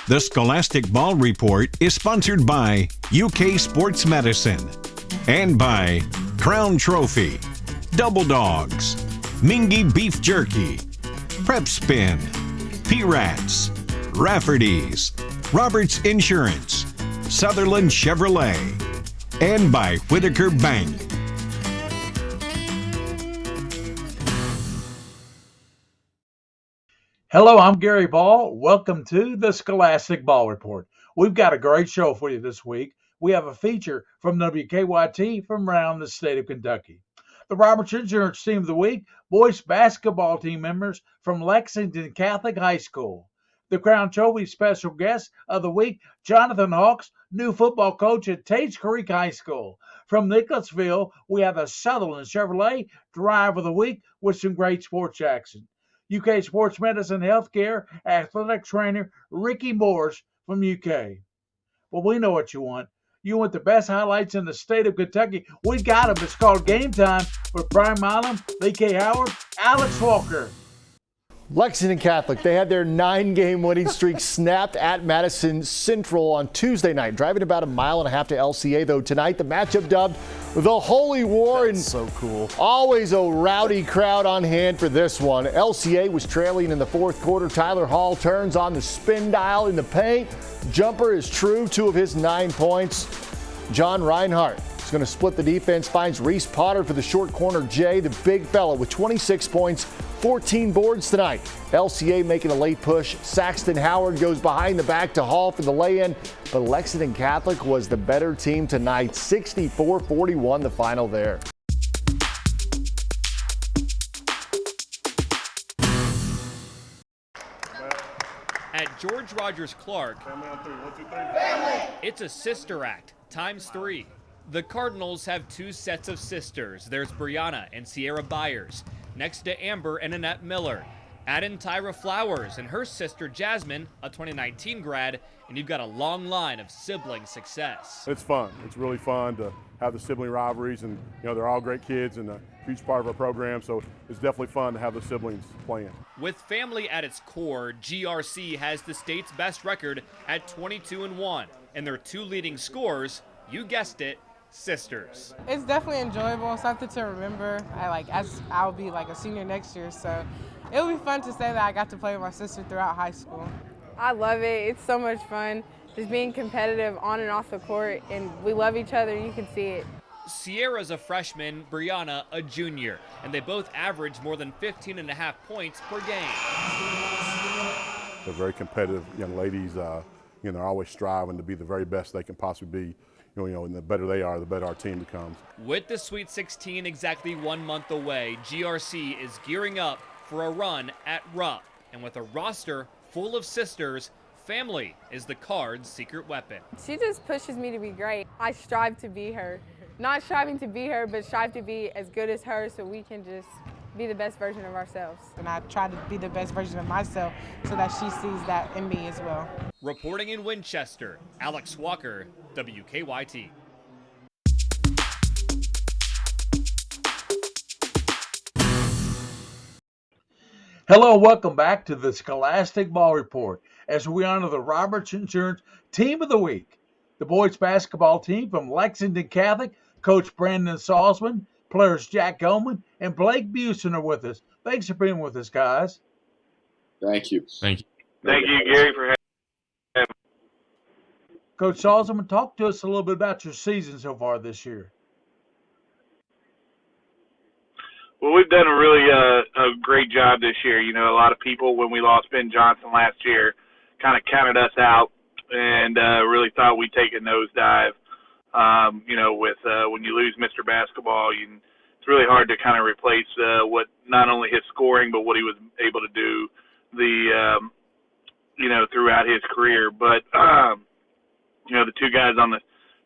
The Scholastic Ball Report is sponsored by UK Sports Medicine and by Crown Trophy, Double Dogs, Mingy Beef Jerky, Prep Spin, P-Rats, Rafferty's, Roberts Insurance, Sutherland Chevrolet, and by Whitaker Bank. Hello, I'm Gary Ball. Welcome to the Scholastic Ball Report. We've got a great show for you this week. We have a feature from WKYT from around the state of Kentucky. The Roberts Insurance Team of the Week, boys basketball team members from Lexington Catholic High School. The Crown Trophy special guest of the week, Jonathan Hawks, new football coach at Tates Creek High School. From Nicholasville, we have the Sutherland Chevrolet Drive of the Week with some great sports action. UK Sports Medicine Healthcare athletic trainer Ricky Morris from UK. Well, we know what you want. You want the best highlights in the state of Kentucky. We got them. It's called Game Time with Brian Milam, Lee K. Howard, Alex Walker. Lexington Catholic, they had their 9-game winning streak snapped at Madison Central on Tuesday night, driving about a mile and a half to LCA, though tonight the matchup dubbed the Holy War. That's so cool. Always a rowdy crowd on hand for this one. LCA was trailing in the fourth quarter. Tyler Hall turns on the spin dial in the paint. Jumper is true, 2 of his 9 points. John Reinhardt is going to split the defense, finds Reese Potter for the short corner. Jay, the big fella, with 26 points, 14 boards tonight. LCA making a late push. Saxton Howard goes behind the back to Hall for the lay-in, but Lexington Catholic was the better team tonight. 64-41 the final there. At George Rogers Clark, it's a sister act, times 3. The Cardinals have 2 sets of sisters. There's Brianna and Sierra Byers, next to Amber and Annette Miller. Add in Tyra Flowers and her sister Jasmine, a 2019 grad, and you've got a long line of sibling success. It's fun. It's really fun to have the sibling rivalries, and they're all great kids and a huge part of our program, so it's definitely fun to have the siblings playing. With family at its core, GRC has the state's best record at 22-1, and their 2 leading scorers, you guessed it, sisters. It's definitely enjoyable, something to remember. I'll be like a senior next year, so it'll be fun to say that I got to play with my sister throughout high school. I love it. It's so much fun, just being competitive on and off the court, and we love each other, and you can see it. Sierra's a freshman, Brianna a junior, and they both average more than 15.5 points per game. They're very competitive young ladies. They're always striving to be the very best they can possibly be. And the better they are, the better our team becomes. With the Sweet 16 exactly 1 month away, GRC is gearing up for a run at Rupp. And with a roster full of sisters, family is the Cards' secret weapon. She just pushes me to be great. I strive to be her. Not striving to be her, but strive to be as good as her so we can just be the best version of ourselves. And I try to be the best version of myself so that she sees that in me as well. Reporting in Winchester, Alex Walker, WKYT. Hello, welcome back to the Scholastic Ball Report as we honor the Roberts Insurance Team of the Week. The boys basketball team from Lexington Catholic, Coach Brandon Salzman, players Jack Oman and Blake Busen are with us. Thanks for being with us, guys. Thank you. Thank you. Thank you, Gary, for having me. Coach Salzman, talk to us a little bit about your season so far this year. Well, we've done a really a great job this year. A lot of people, when we lost Ben Johnson last year, kind of counted us out and really thought we'd take a nosedive. With when you lose Mr. Basketball, it's really hard to kind of replace what not only his scoring but what he was able to do throughout his career. But the 2 guys on the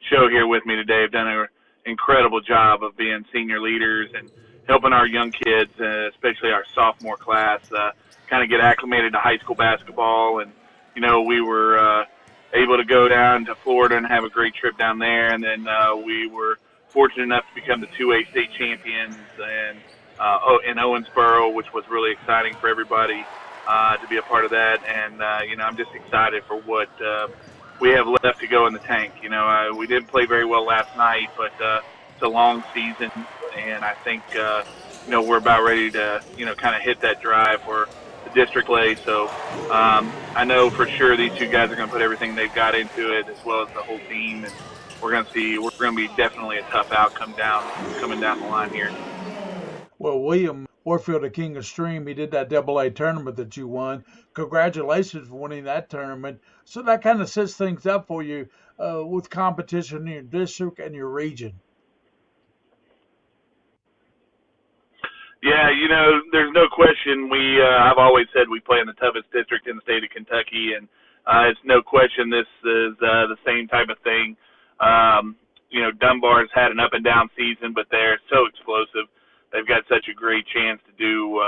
show here with me today have done an incredible job of being senior leaders and helping our young kids, especially our sophomore class, kind of get acclimated to high school basketball. And we were able to go down to Florida and have a great trip down there, and then we were fortunate enough to become the 2A state champions and in Owensboro, which was really exciting for everybody. to be a part of that. And, I'm just excited for what we have left to go in the tank. We didn't play very well last night, but it's a long season, and I think, we're about ready to, kind of hit that drive for the district lay. So I know for sure these two guys are going to put everything they've got into it, as well as the whole team, and we're going to be definitely a tough outcome coming down the line here. Well, William Warfield, the King of Stream, he did that AA tournament that you won. Congratulations for winning that tournament. So that kind of sets things up for you with competition in your district and your region. Yeah, there's no question. I've always said we play in the toughest district in the state of Kentucky, and it's no question this is the same type of thing. Dunbar's had an up and down season, but they're so explosive. They've got such a great chance to do,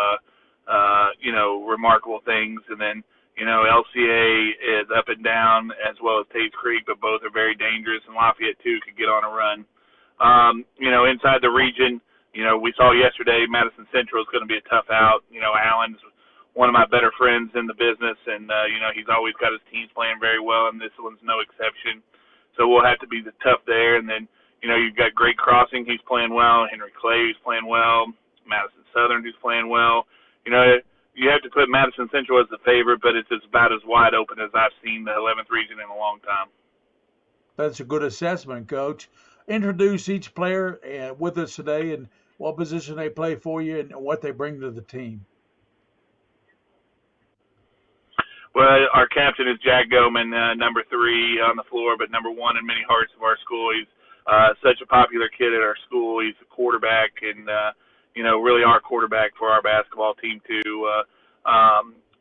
remarkable things. And then, LCA is up and down as well as Tates Creek, but both are very dangerous. And Lafayette, too, could get on a run. Inside the region, we saw yesterday Madison Central is going to be a tough out. Allen's one of my better friends in the business, and, he's always got his teams playing very well, and this one's no exception. So we'll have to be tough there. And then, you've got Great Crossing, who's playing well, Henry Clay, who's playing well, Madison Southern, who's playing well. You have to put Madison Central as the favorite, but it's about as wide open as I've seen the 11th region in a long time. That's a good assessment, Coach. Introduce each player with us today and what position they play for you and what they bring to the team. Well, our captain is Jack Goman, number 3 on the floor, but number 1 in many hearts of our school. He's such a popular kid at our school. He's a quarterback and, really our quarterback for our basketball team, too.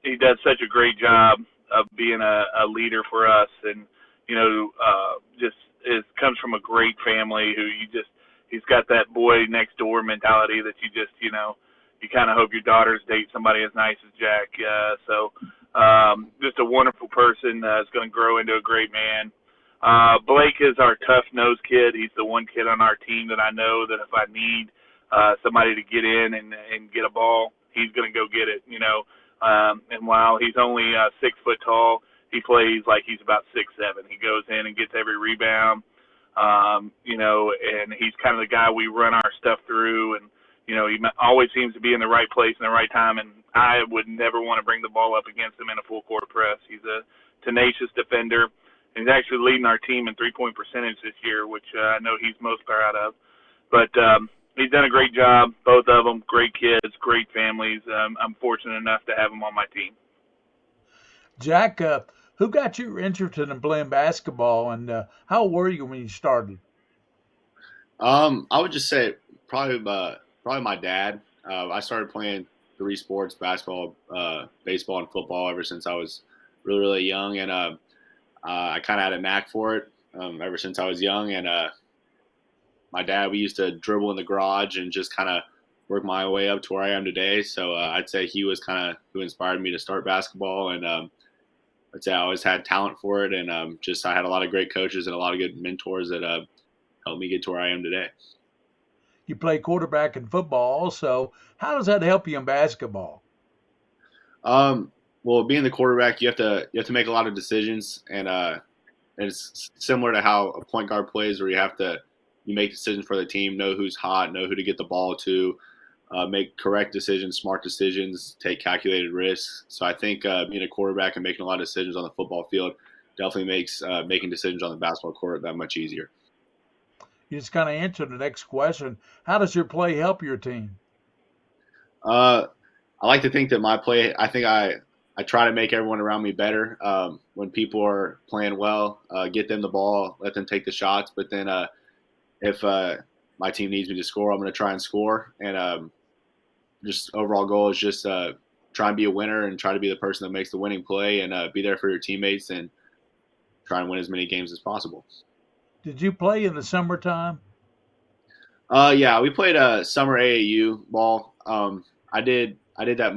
He does such a great job of being a leader for us and, comes from a great family who he's got that boy next door mentality that you kind of hope your daughters date somebody as nice as Jack. Just a wonderful person is going to grow into a great man. Blake is our tough-nosed kid. He's the one kid on our team that I know that if I need somebody to get in and get a ball, he's going to go get it, and while he's only 6 foot tall, he plays like he's about 6'7". He goes in and gets every rebound, and he's kind of the guy we run our stuff through, and, he always seems to be in the right place in the right time, and I would never want to bring the ball up against him in a full court press. He's a tenacious defender. He's actually leading our team in three-point percentage this year, which I know he's most proud of. But he's done a great job, both of them, great kids, great families. I'm fortunate enough to have them on my team. Jack, who got you interested in playing basketball, and how old were you when you started? I would just say probably my dad. I started playing 3 sports, basketball, baseball, and football ever since I was really, really young. And I kind of had a knack for it ever since I was young. And my dad, we used to dribble in the garage and just kind of work my way up to where I am today. So I'd say he was kind of who inspired me to start basketball. And I'd say I always had talent for it. And I had a lot of great coaches and a lot of good mentors that helped me get to where I am today. You play quarterback in football also. How does that help you in basketball? Well, being the quarterback, you have to make a lot of decisions, and it's similar to how a point guard plays, where you make decisions for the team, know who's hot, know who to get the ball to, make correct decisions, smart decisions, take calculated risks. So I think being a quarterback and making a lot of decisions on the football field definitely makes making decisions on the basketball court that much easier. You just kind of answered the next question. How does your play help your team? I like to think that my play, I think I try to make everyone around me better. When people are playing well, get them the ball, let them take the shots. But then if my team needs me to score, I'm going to try and score. And just overall goal is just try and be a winner and try to be the person that makes the winning play and be there for your teammates and try and win as many games as possible. Did you play in the summertime? Yeah, we played summer AAU ball. I did that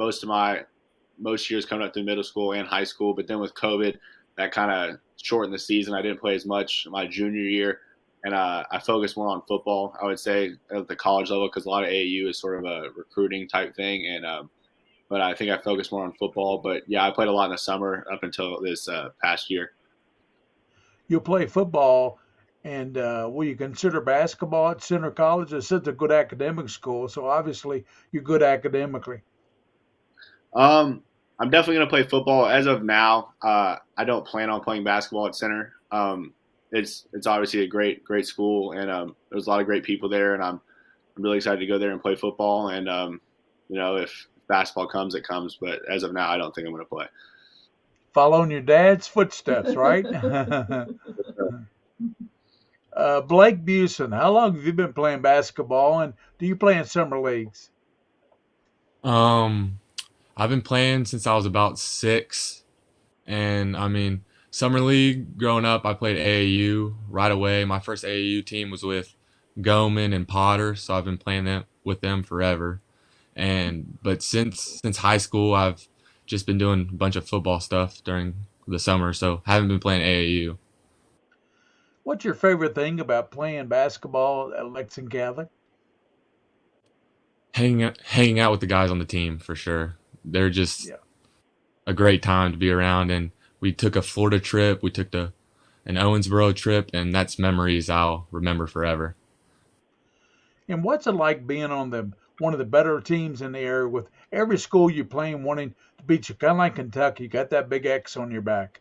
most years coming up through middle school and high school, but then with COVID, that kind of shortened the season. I didn't play as much my junior year, and I focused more on football, I would say, at the college level, because a lot of AAU is sort of a recruiting type thing. And but I think I focused more on football. But yeah, I played a lot in the summer up until this past year. You play football, and will you consider basketball at Center College? It's such a good academic school, so obviously you're good academically. I'm definitely going to play football. As of now, I don't plan on playing basketball at Center. It's obviously a great school, and there's a lot of great people there, and I'm really excited to go there and play football. And if basketball comes, it comes. But as of now, I don't think I'm going to play. Following your dad's footsteps, right? Blake Busen, how long have you been playing basketball, and do you play in summer leagues? I've been playing since I was about 6, and I mean, summer league growing up, I played AAU right away. My first AAU team was with Goman and Potter, so I've been playing with them forever. But since high school, I've just been doing a bunch of football stuff during the summer, so haven't been playing AAU. What's your favorite thing about playing basketball at Lexington Catholic? Hanging out with the guys on the team for sure. They're just Yeah. a great time to be around. And we took a Florida trip, we took an Owensboro trip, and that's memories I'll remember forever. And what's it like being on one of the better teams in the area with every school you playing wanting to beat you, kind of like Kentucky, got that big X on your back?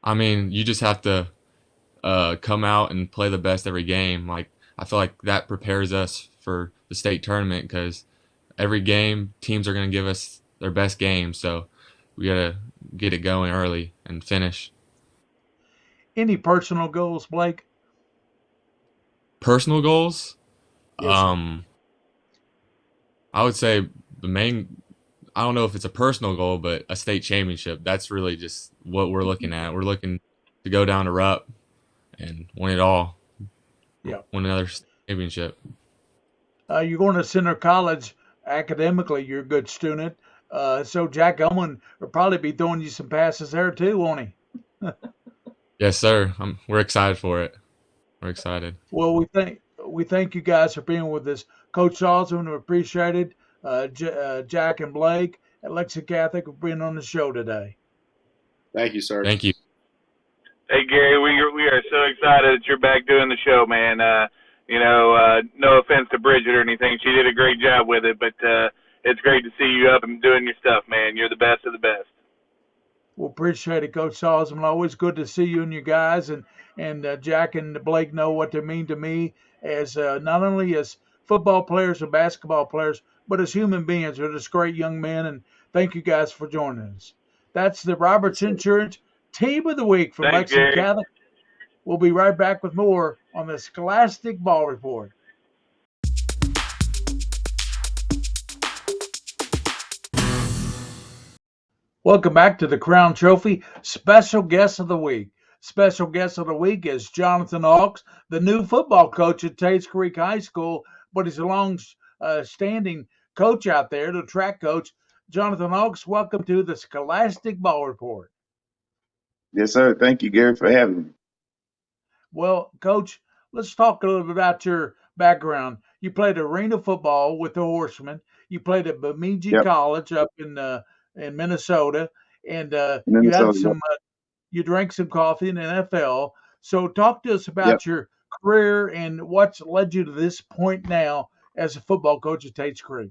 I mean, you just have to come out and play the best every game. Like, I feel like that prepares us for the state tournament because every game teams are going to give us their best game, so we got to get it going early and finish. Any personal goals, Blake? Personal goals? Yes, sir. I would say the main, I don't know if it's a personal goal, but a state championship. That's really just what we're looking at. We're looking to go down to Rupp and win it all. Yeah. Win another championship. You're going to Center College. Academically, you're a good student. So Jack Owen will probably be throwing you some passes there too, won't he? Yes, sir. We're excited for it. We're excited. Well, we thank you guys for being with us. Coach Osmond, we appreciate it. Jack and Blake at Lexington Catholic for being on the show today. Thank you, sir. Thank you. Hey, Gary, we are so excited that you're back doing the show, man. No offense to Bridget or anything. She did a great job with it, but it's great to see you up and doing your stuff, man. You're the best of the best. Well, appreciate it, Coach Osmond. Always good to see you and you guys. And Jack and Blake know what they mean to me as not only as football players and basketball players, but as human beings. They're just great young men. And thank you guys for joining us. That's the Roberts Insurance Team of the Week from Thanks, Lexington Gary. Catholic. We'll be right back with more on the Scholastic Ball Report. Welcome back to the Crown Trophy Special Guest of the Week. Special Guest of the Week is Jonathan Hawks, the new football coach at Tates Creek High School, but he's a long-standing coach out there, the track coach. Jonathan Hawks, welcome to the Scholastic Ball Report. Yes, sir. Thank you, Gary, for having me. Well, Coach, let's talk a little bit about your background. You played arena football with the Horsemen. You played at Bemidji Yep. College up in Minnesota, and Minnesota. You drank some coffee in the NFL. So, talk to us Yep. about your career and what's led you to this point now as a football coach at Tates Creek.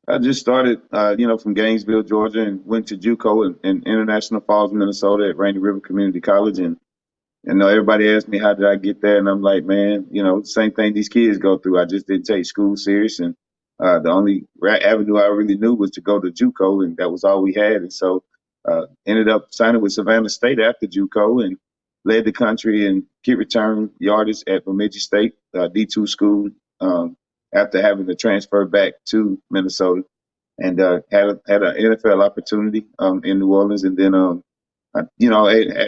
I just started, from Gainesville, Georgia, and went to JUCO in International Falls, Minnesota at Rainy River Community College. And everybody asked me how did I get there, and I'm like, man, same thing these kids go through. I just didn't take school serious, and the only avenue I really knew was to go to JUCO, and that was all we had. And so, ended up signing with Savannah State after JUCO, and led the country in kick return yardage at Bemidji State, D2 school, after having to transfer back to Minnesota, and had an NFL opportunity in New Orleans, and then I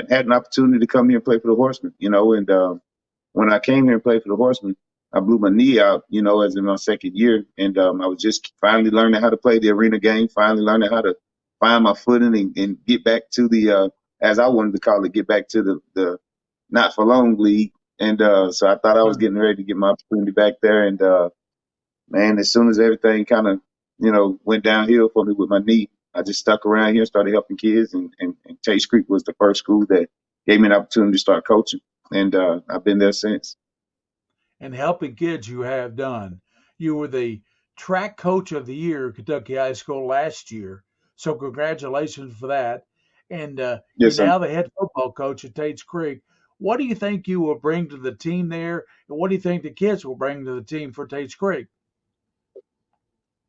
had an opportunity to come here and play for the Horsemen, and when I came here and played for the Horsemen, I blew my knee out, as in my second year, and I was just finally learning how to play the arena game, finally learning how to find my footing and get back to the, as I wanted to call it, get back to the not for long league, and so I thought I was getting ready to get my opportunity back there, and man, as soon as everything kind of went downhill for me with my knee. I just stuck around here, started helping kids, and Tates Creek was the first school that gave me an opportunity to start coaching, and I've been there since. And helping kids you have done. You were the track coach of the year at Kentucky High School last year, so congratulations for that. And you're Yes, sir. now the head football coach at Tates Creek. What do you think you will bring to the team there, and what do you think the kids will bring to the team for Tates Creek?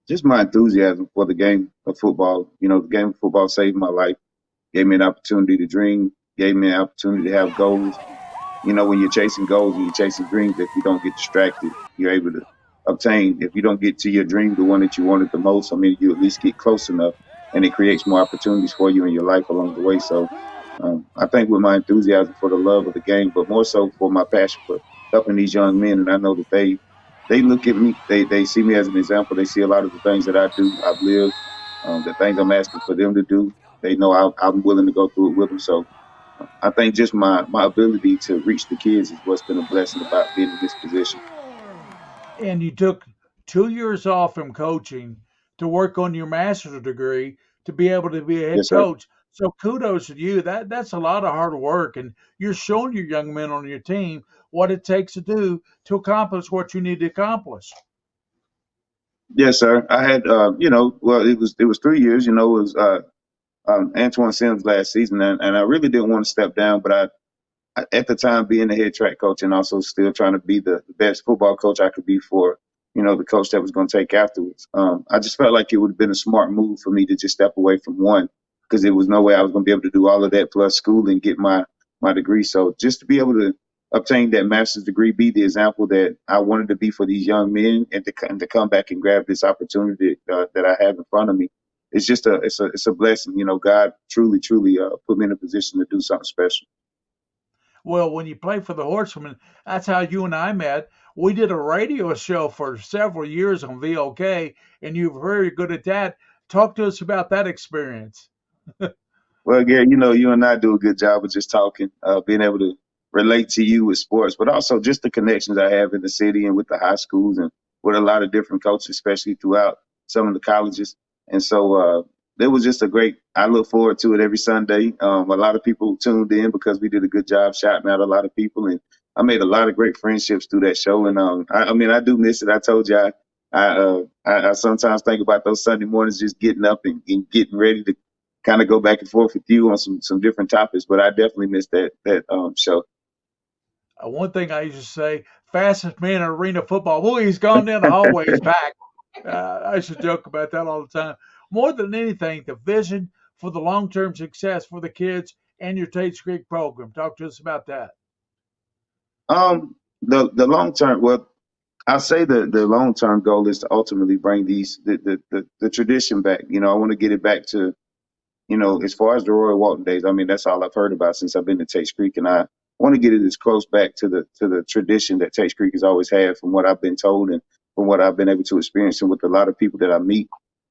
Just my enthusiasm for the game of football. The game of football saved my life, gave me an opportunity to dream, gave me an opportunity to have goals. When you're chasing goals and you're chasing dreams, if you don't get distracted, you're able to obtain. If you don't get to your dream, the one that you wanted the most, you at least get close enough, and it creates more opportunities for you in your life along the way. So I think with my enthusiasm for the love of the game, but more so for my passion for helping these young men, and I know that they look at me, they see me as an example. They see a lot of the things that I do, I've lived, the things I'm asking for them to do. They know I'm willing to go through it with them. So I think just my ability to reach the kids is what's been a blessing about being in this position. And you took 2 years off from coaching to work on your master's degree to be able to be a head Yes, sir. coach. So kudos to you. That's a lot of hard work, and you're showing your young men on your team what it takes to do to accomplish what you need to accomplish. Yes, sir. I had, well, it was 3 years. It was Antoine Sims last season, and I really didn't want to step down, but at the time being the head track coach and also still trying to be the best football coach I could be for, the coach that was going to take afterwards. I just felt like it would have been a smart move for me to just step away from one because there was no way I was going to be able to do all of that plus school and get my degree. So just to be able to obtain that master's degree, be the example that I wanted to be for these young men, and to come back and grab this opportunity that I have in front of me. It's just it's a blessing. God truly put me in a position to do something special. Well, when you play for the Horsemen, that's how you and I met. We did a radio show for several years on VOK, and you're very good at that. Talk to us about that experience. Well, Gary, you and I do a good job of just talking, being able to relate to you with sports, but also just the connections I have in the city and with the high schools and with a lot of different coaches, especially throughout some of the colleges. And so it was just I look forward to it every Sunday. A lot of people tuned in because we did a good job shouting out a lot of people. And I made a lot of great friendships through that show. And I do miss it. I told you I sometimes think about those Sunday mornings just getting up and getting ready to kind of go back and forth with you on some different topics, but I definitely missed that show. One thing I used to say, fastest man in arena football. Boy, he's gone down the hallway, he's back. I used to joke about that all the time. More than anything, the vision for the long-term success for the kids and your Tates Creek program. Talk to us about that. The long term, well, I say the long term goal is to ultimately bring the tradition back. I want to get it back to, as far as the Roy Walton days. That's all I've heard about since I've been to Tates Creek, and I want to get it as close back to the tradition that Tates Creek has always had, from what I've been told and from what I've been able to experience, and with a lot of people that I meet.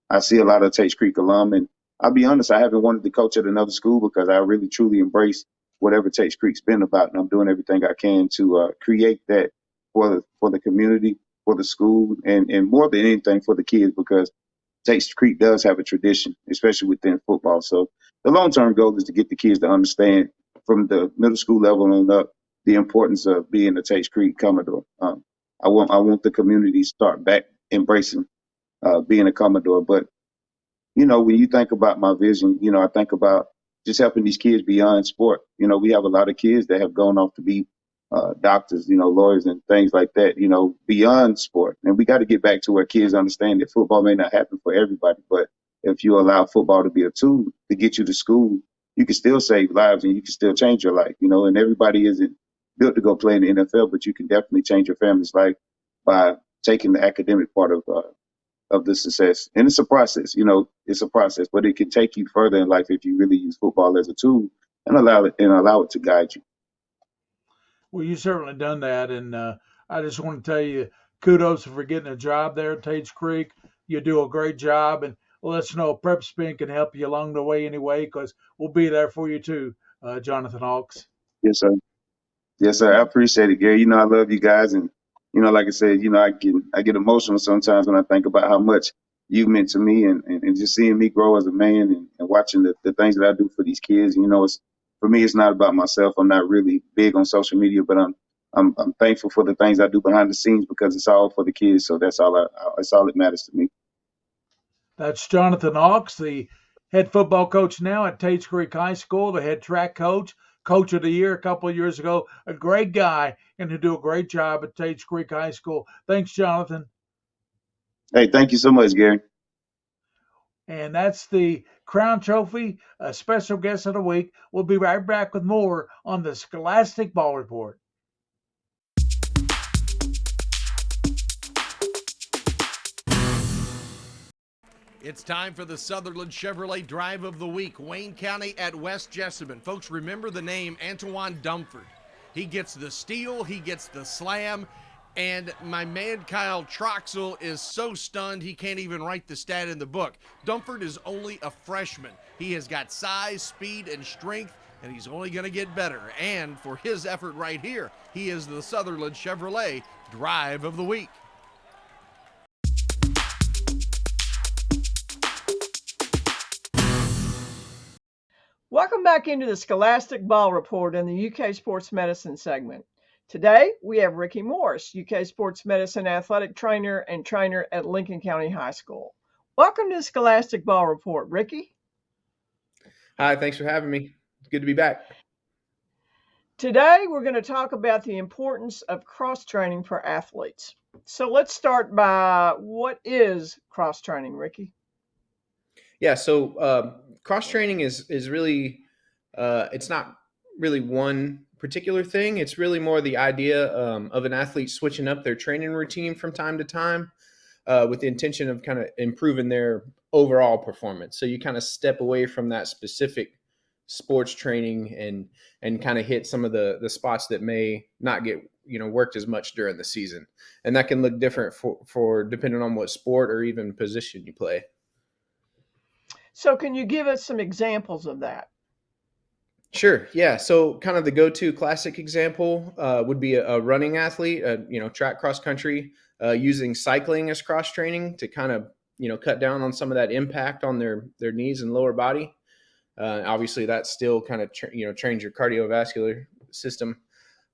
I see a lot of Tates Creek alum, and I'll be honest, I haven't wanted to coach at another school because I really truly embrace whatever Tates Creek's been about, and I'm doing everything I can to create that for the community, for the school, and more than anything for the kids, because Tates Creek does have a tradition, especially within football. So the long-term goal is to get the kids to understand from the middle school level on up the importance of being a Tates Creek Commodore. I want the community to start back embracing being a Commodore. But when you think about my vision, I think about just helping these kids beyond sport. We have a lot of kids that have gone off to be doctors, lawyers and things like that, beyond sport. And we got to get back to where kids understand that football may not happen for everybody, but if you allow football to be a tool to get you to school, you can still save lives and you can still change your life, and everybody isn't built to go play in the NFL, but you can definitely change your family's life by taking the academic part of the success. And it's a process, it's a process, but it can take you further in life if you really use football as a tool and allow it to guide you. Well, you've certainly done that, and I just want to tell you kudos for getting a job there at Tates Creek. You do a great job, and let us know if Prep Spin can help you along the way anyway, because we'll be there for you too, Jonathan Hawks. Yes, sir. Yes, sir. I appreciate it, Gary. I love you guys, and like I said, I get emotional sometimes when I think about how much you've meant to me, and just seeing me grow as a man and watching the things that I do for these kids. You know, for me, it's not about myself. I'm not really big on social media, but I'm thankful for the things I do behind the scenes because it's all for the kids. So that's all that matters to me. That's Jonathan Hawks, the head football coach now at Tates Creek High School, the head track coach, coach of the year a couple of years ago. A great guy and who do a great job at Tates Creek High School. Thanks, Jonathan. Hey, thank you so much, Gary. And that's the Crown Trophy, a special guest of the week. We'll be right back with more on the Scholastic Ball Report. It's time for the Sutherland Chevrolet Drive of the Week, Wayne County at West Jessamine. Folks, remember the name Antoine Dumford. He gets the steal, he gets the slam, and my man Kyle Troxel is so stunned he can't even write the stat in the book. Dumford is only a freshman. He has got size, speed, and strength, and he's only going to get better. And for his effort right here, he is the Sutherland Chevrolet Drive of the Week. Welcome back into the Scholastic Ball Report in the UK Sports Medicine segment. Today, we have Ricky Morris, UK Sports Medicine athletic trainer and trainer at Lincoln County High School. Welcome to the Scholastic Ball Report, Ricky. Hi, thanks for having me. It's good to be back. Today, we're going to talk about the importance of cross-training for athletes. So let's start by what is cross-training, Ricky? Yeah, so cross-training is really, it's not really one particular thing. It's really more the idea of an athlete switching up their training routine from time to time with the intention of kind of improving their overall performance. So you kind of step away from that specific sports training and kind of hit some of the spots that may not get worked as much during the season. And that can look different for depending on what sport or even position you play. So can you give us some examples of that? Sure. Yeah. So kind of the go-to classic example would be a running athlete, track cross country, using cycling as cross training to kind of, cut down on some of that impact on their knees and lower body. Obviously that still kind of, trains your cardiovascular system.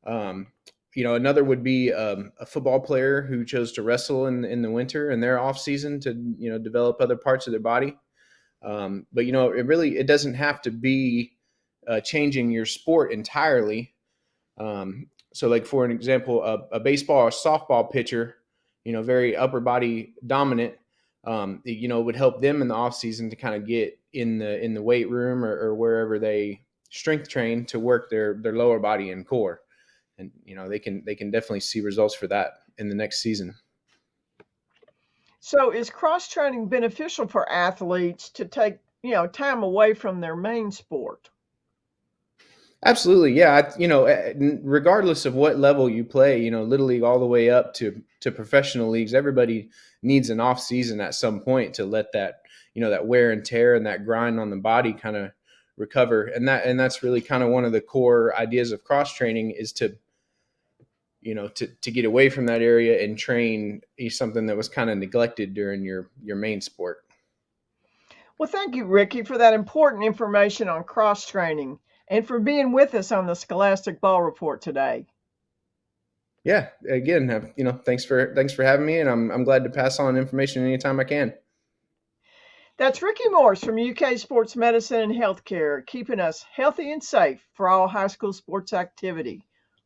Another would be a football player who chose to wrestle in the winter in their off season to, develop other parts of their body. But it doesn't have to be changing your sport entirely. So like for an example, a baseball or softball pitcher, very upper body dominant, would help them in the off season to kind of get in the weight room or wherever they strength train to work their lower body and core. And, they can definitely see results for that in the next season. So is cross-training beneficial for athletes to take, time away from their main sport? Absolutely. Yeah. Regardless of what level you play, Little League all the way up to professional leagues, everybody needs an off season at some point to let that, that wear and tear and that grind on the body kind of recover. And that's really kind of one of the core ideas of cross training is to get away from that area and train something that was kind of neglected during your main sport. Well, thank you, Ricky, for that important information on cross-training and for being with us on the Scholastic Ball Report today. Yeah, again, thanks for having me, and I'm glad to pass on information anytime I can. That's Ricky Morris from UK Sports Medicine and Healthcare, keeping us healthy and safe for all high school sports activity.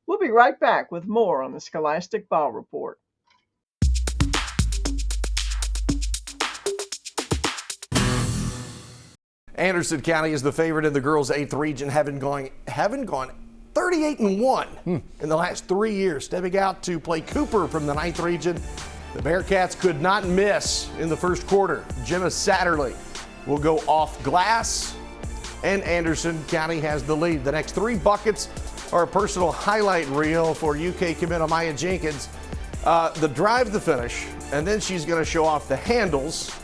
We'll be right back with more on the Scholastic Ball Report. Anderson County is the favorite in the girls' 8th region, having gone 38-1 in the last 3 years. Stepping out to play Cooper from the 9th region, the Bearcats could not miss in the first quarter. Gemma Satterley will go off glass, and Anderson County has the lead. The next 3 buckets are a personal highlight reel for UK commit Amaya Jenkins. The drive to finish, and then she's going to show off the handles.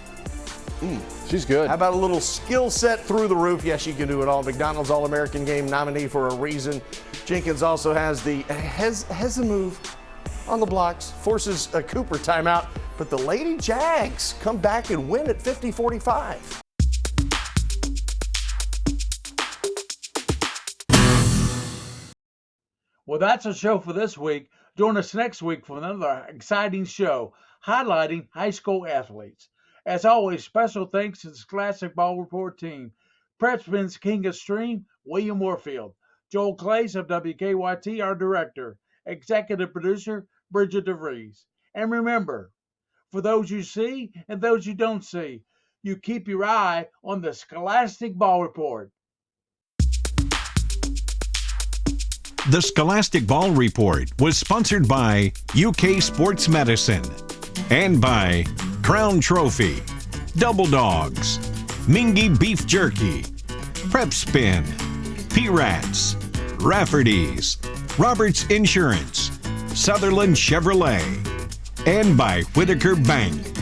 She's good. How about a little skill set through the roof? Yes, she can do it all. McDonald's All-American Game nominee for a reason. Jenkins also has the has a move. on the blocks, forces a Cooper timeout, but the Lady Jags come back and win at 50-45. Well, that's a show for this week. Join us next week for another exciting show highlighting high school athletes. As always, special thanks to the Scholastic Ball Report team. Prepspin's King of Stream, William Warfield. Joel Clays of WKYT, our director. Executive producer, Bridget DeVries. And remember, for those you see and those you don't see, you keep your eye on the Scholastic Ball Report. The Scholastic Ball Report was sponsored by UK Sports Medicine and by Crown Trophy, Double Dogs, Mingy Beef Jerky, Prep Spin, P-Rats, Rafferty's, Roberts Insurance, Sutherland Chevrolet, and by Whitaker Bank.